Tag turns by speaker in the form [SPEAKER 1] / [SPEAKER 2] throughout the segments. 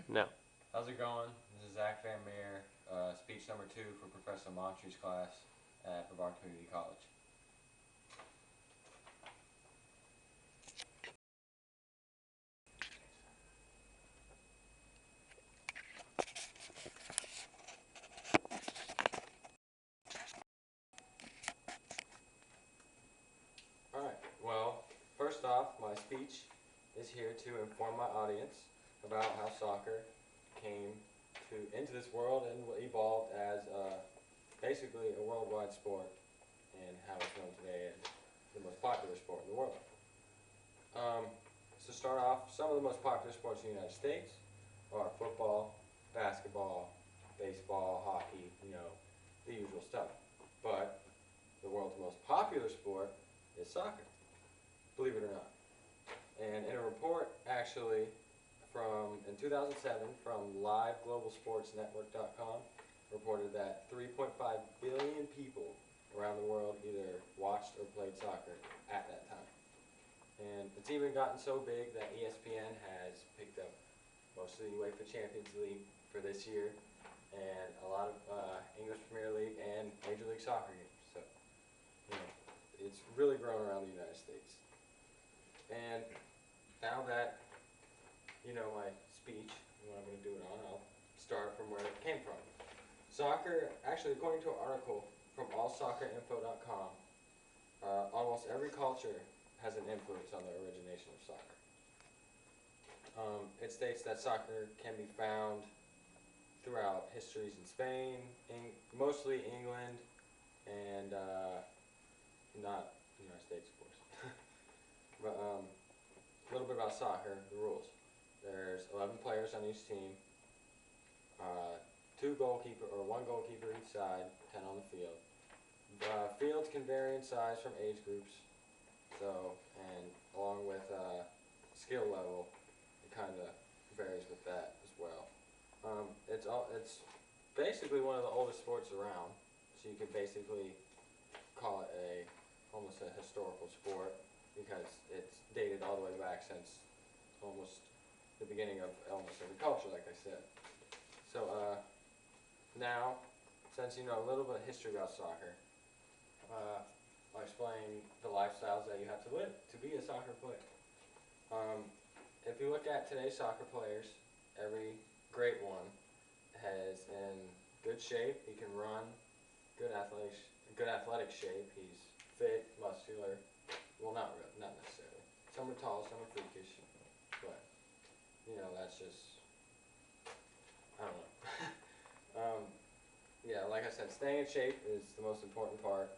[SPEAKER 1] No.
[SPEAKER 2] How's it going? This is Zack van Meir, speech number 2 for Professor Montrey's class at Brevard Community College. Alright, well, first off, my speech is here to inform my audience about how soccer came into this world and evolved as basically a worldwide sport, and how it's known today as the most popular sport in the world. To start off, some of the most popular sports in the United States are football, basketball, baseball, hockey, the usual stuff. But the world's most popular sport is soccer, believe it or not. And in a report actually in 2007 from liveglobalsportsnetwork.com reported that 3.5 billion people around the world either watched or played soccer at that time. And it's even gotten so big that ESPN has picked up most of the UEFA Champions League for this year and a lot of English Premier League and Major League Soccer games. So, it's really grown around the United States. And now that you know my speech and what I'm going to do it on, I'll start from where it came from. Soccer, actually, according to an article from allsoccerinfo.com, almost every culture has an influence on the origination of soccer. It states that soccer can be found throughout histories in Spain, mostly England, and not the United States, of course. But a little bit about soccer, the rules. There's 11 players on each team, one goalkeeper each side, 10 on the field. Fields can vary in size from age groups, and along with skill level, it kind of varies with that as well. It's basically one of the oldest sports around, so you could basically call it almost a historical sport because it's dated all the way back since almost the beginning of almost every culture, like I said. So now, since you know a little bit of history about soccer, I'll explain the lifestyles that you have to live to be a soccer player. If you look at today's soccer players, every great one is in good shape. He can run, good athletic shape. He's fit, muscular. Well, not necessarily. Some are tall, some are freakish, but that's just, I don't know. Yeah, like I said, staying in shape is the most important part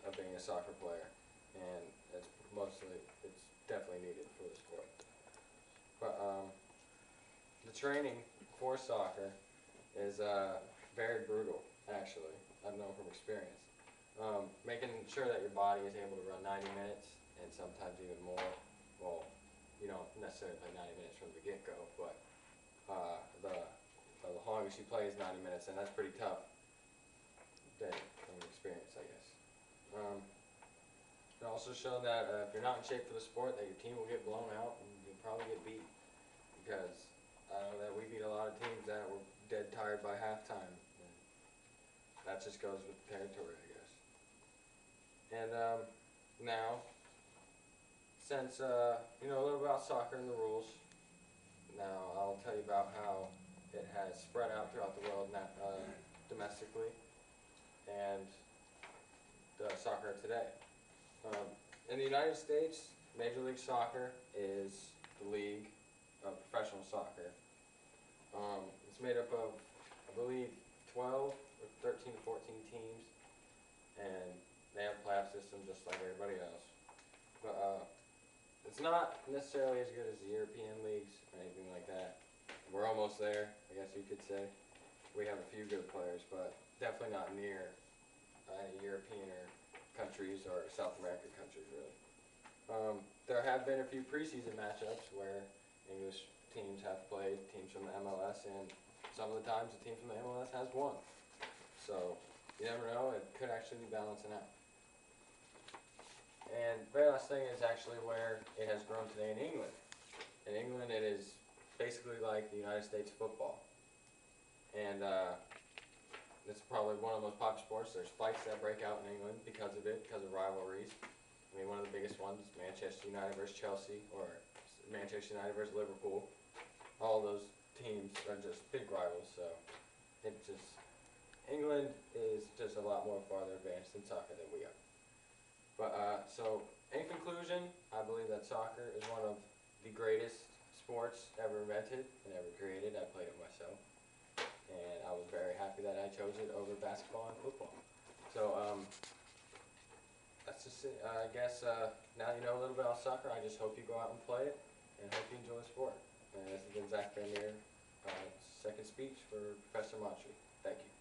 [SPEAKER 2] of being a soccer player, and it's definitely needed for the sport. But the training for soccer is very brutal, actually. I've known from experience. Making sure that your body is able to run 90 minutes and sometimes even more. Well, you don't necessarily play 90 minutes from the get-go, but the longest you play is 90 minutes, and that's pretty tough from experience, I guess. It also shown that if you're not in shape for the sport, that your team will get blown out and you'll probably get beat, because I know that we beat a lot of teams that were dead tired by halftime. And that just goes with the territory, I guess. And now, since you know a little about soccer and the rules, now I'll tell you about how it has spread out throughout the world, domestically, and the soccer today. In the United States, Major League Soccer is the league of professional soccer. It's made up of, I believe, 12 or 13 to 14 teams, and they have a playoff system just like everybody else. But it's not necessarily as good as the European leagues or anything like that. We're almost there, I guess you could say. We have a few good players, but definitely not near European or countries or South American countries, really. There have been a few preseason matchups where English teams have played teams from the MLS, and some of the times the team from the MLS has won. So you never know, it could actually be balancing out. And the very last thing is actually where it has grown today in England. In England, it is basically like the United States football. And it's probably one of the most popular sports. There's fights that break out in England because of it, because of rivalries. I mean, one of the biggest ones, Manchester United versus Chelsea, or Manchester United versus Liverpool. All those teams are just big rivals, so it just, England is just a lot more farther advanced in soccer than we are. But, so, in conclusion, I believe that soccer is one of the greatest sports ever invented and ever created. I played it myself, and I was very happy that I chose it over basketball and football. So, that's just it. I guess, now you know a little bit about soccer, I just hope you go out and play it, and hope you enjoy the sport. And this has been Zack, Meir, second speech for Professor Montrey. Thank you.